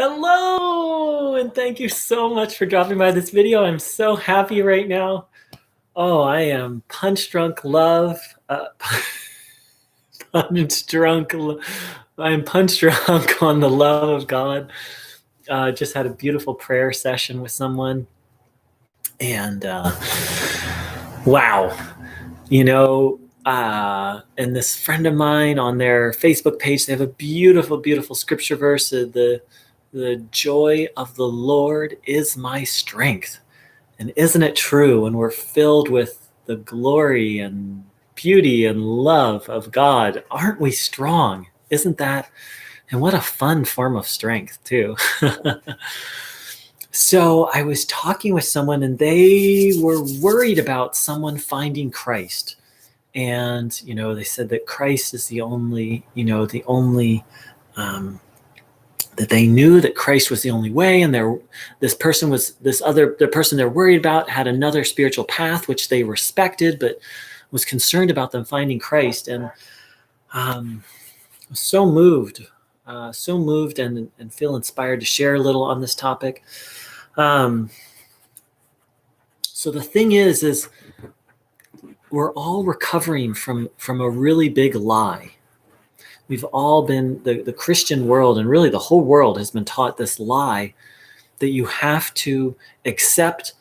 Hello, and thank you so much for dropping by this video. I'm so happy right now. Oh, I am punch drunk love. Punch drunk. I'm punch drunk on the love of God. Just had a beautiful prayer session with someone, and wow, and this friend of mine on their Facebook page, they have a beautiful, beautiful scripture verse. The joy of the Lord is my strength. And isn't it true, when we're filled with the glory and beauty and love of God, aren't we strong? Isn't that? And what a fun form of strength, too. So I was talking with someone, and they were worried about someone finding Christ. And, they said that Christ is the only, that they knew that Christ was the only way, and the person they're worried about had another spiritual path which they respected, but was concerned about them finding Christ. And was so moved and feel inspired to share a little on this topic. So the thing is we're all recovering from a really big lie. We've all been, the Christian world, and really the whole world, has been taught this lie that you have to accept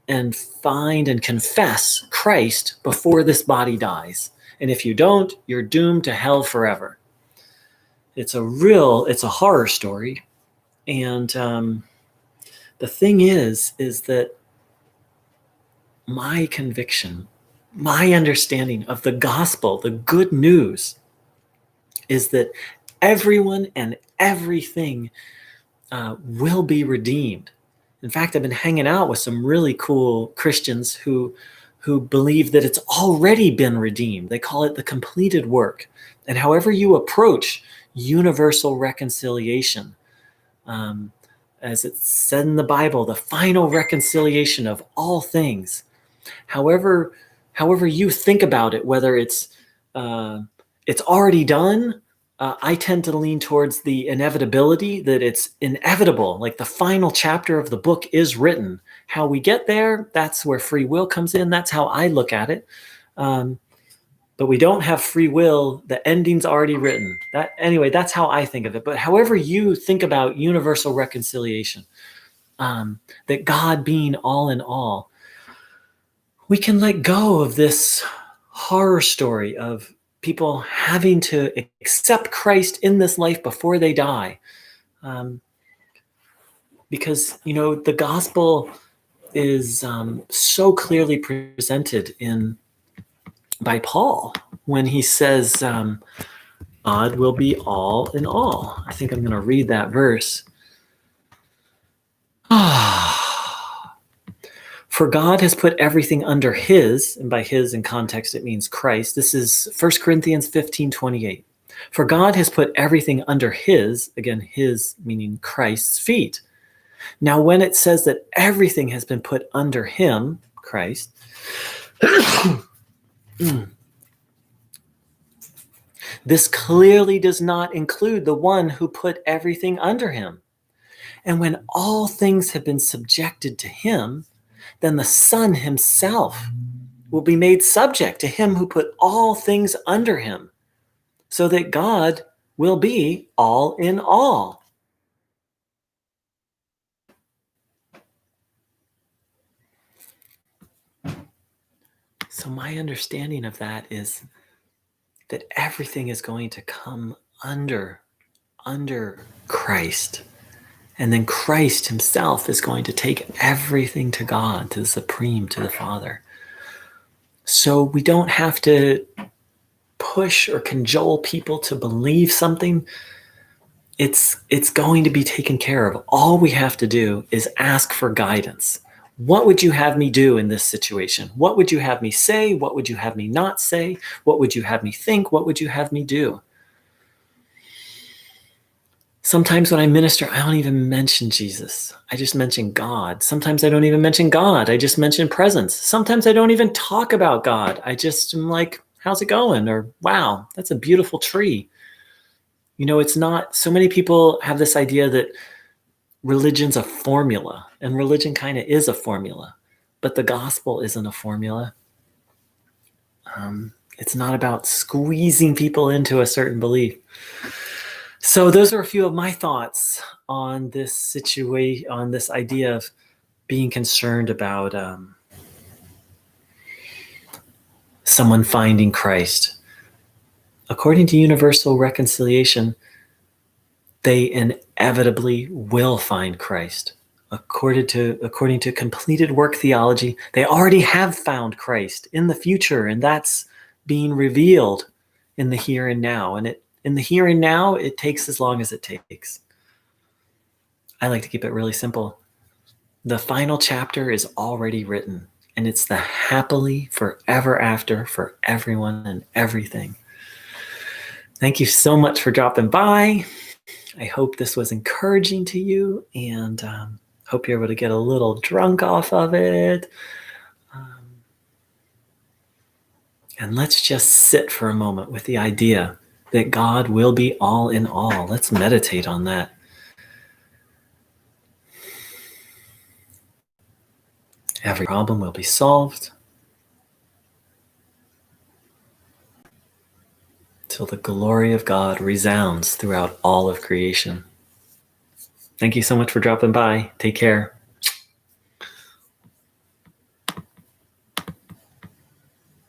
and find and confess Christ before this body dies. And if you don't, you're doomed to hell forever. It's a horror story. And the thing is that my conviction, my understanding of the gospel, the good news, is that everyone and everything will be redeemed. In fact, I've been hanging out with some really cool Christians who believe that it's already been redeemed. They call it the completed work. And however you approach universal reconciliation, as it's said in the Bible, the final reconciliation of all things, however you think about it, whether it's already done, I tend to lean towards the inevitability, that it's inevitable, like the final chapter of the book is written. How we get there, that's where free will comes in. That's how I look at it. But we don't have free will. The ending's already written. That's how I think of it. But however you think about universal reconciliation, that God being all in all, we can let go of this horror story of people having to accept Christ in this life before they die. Because, the gospel is so clearly presented by Paul when he says, God will be all in all. I think I'm going to read that verse. For God has put everything under his, and by his in context it means Christ. This is 1 Corinthians 15:28. For God has put everything under his, again his meaning Christ's feet. Now when it says that everything has been put under him, Christ, this clearly does not include the one who put everything under him. And when all things have been subjected to him, then the Son himself will be made subject to him who put all things under him, so that God will be all in all. So my understanding of that is that everything is going to come under Christ. And then Christ himself is going to take everything to God, to the Supreme, to the Father. So we don't have to push or cajole people to believe something. It's going to be taken care of. All we have to do is ask for guidance. What would you have me do in this situation? What would you have me say? What would you have me not say? What would you have me think? What would you have me do? Sometimes when I minister, I don't even mention Jesus. I just mention God. Sometimes I don't even mention God. I just mention presence. Sometimes I don't even talk about God. I just am like, how's it going? Or, wow, that's a beautiful tree. It's not, so many people have this idea that religion's a formula, and religion kind of is a formula, but the gospel isn't a formula. It's not about squeezing people into a certain belief. So those are a few of my thoughts on this situation, on this idea of being concerned about someone finding Christ. According to universal reconciliation, they inevitably will find Christ. According to completed work theology, they already have found Christ in the future, and that's being revealed in the here and now. And in the here and now, it takes as long as it takes. I like to keep it really simple. The final chapter is already written, and it's the happily forever after for everyone and everything. Thank you so much for dropping by. I hope this was encouraging to you, and hope you're able to get a little drunk off of it. And let's just sit for a moment with the idea that God will be all in all. Let's meditate on that. Every problem will be solved till the glory of God resounds throughout all of creation. Thank you so much for dropping by. Take care.